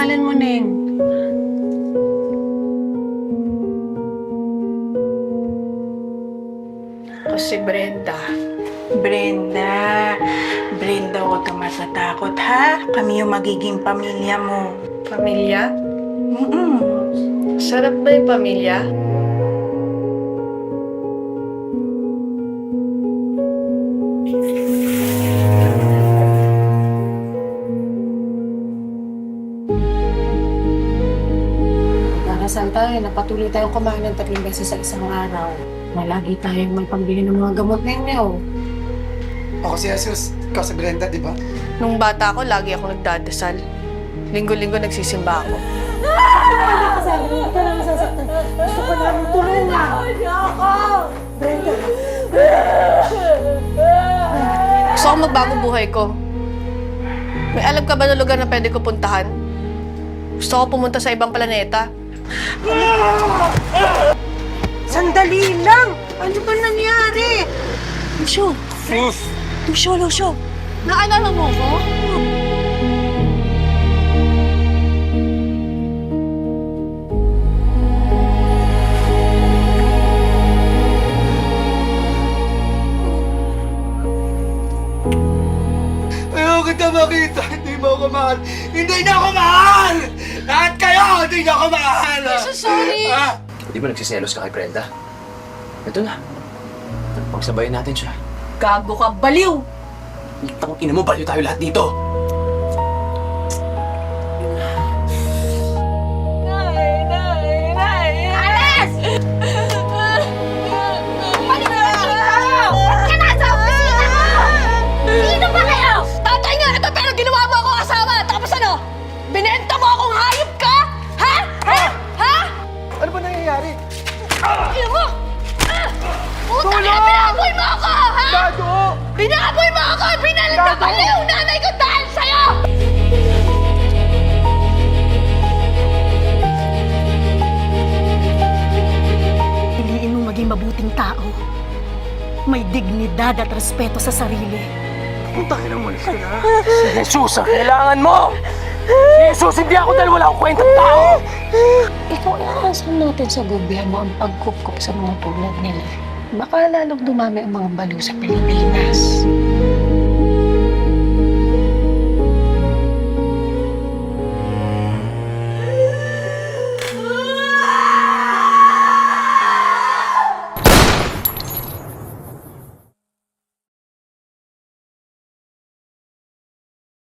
pangalan mo, Neng? Ako si Brenda. Brenda. Brenda, huwag ka matatakot, ha? Kami yung magiging pamilya mo. Pamilya? Mm-mm. Sarap ba yung pamilya? Darasal tayo, napatuloy tayong kumain ng 3 beses sa isang araw. Malagi tayong may pambili ng mga gamot ninyo. Ako si Jesus, ikaw si Brenda, di ba? Nung bata ako, lagi ako nagdadasal. Linggo-linggo nagsisimba ako. Sabi mo, hindi ka namin sasaktan. Gusto ko namin tulungan. Gusto ko magbago buhay ko. May alam ka ba na lugar na pwede ko puntahan? Gusto ko pumunta sa ibang planeta. Sandali lang! Ano ba nangyari? Lucio! Lucio! Naalala mo ko? Ayaw kita makita, hindi mo ako mahal. Hindi niyo ako mahal! Lahat kayo, hindi niyo ako mahal! sorry. Di ba nagsiselos ka kay Brenda? Ito na. Pagsabayin natin siya. Gago ka, baliw! Itang ina mo, baliw tayo lahat dito! Alis! Balik na dito! Ba't ka nasa opisina mo? Sino ba kayo? Tatay nga ito pero ginawa mo akong asawa! Tapos ano? Binenta mo akong hayop ka? Ha? Ha? Ha? Ano ba nangyayari? Ino mo! Puta ka! Binaboy mo ako! Ha? Dado! Binaboy mo ako! Binalit na baliw! Nanay ko dahil sa'yo! Piliin mong maging mabuting tao. May dignidad at respeto sa sarili. Putangin ang malis ka na. Si Jesus ang kailangan mo! Si Jesus, hindi ako dahil wala akong kwentang tao! Ikaw iaasan natin sa gobyerno ang pagkukup sa mga tulad nila. Baka lalong dumami ang mga baliw sa Pilipinas.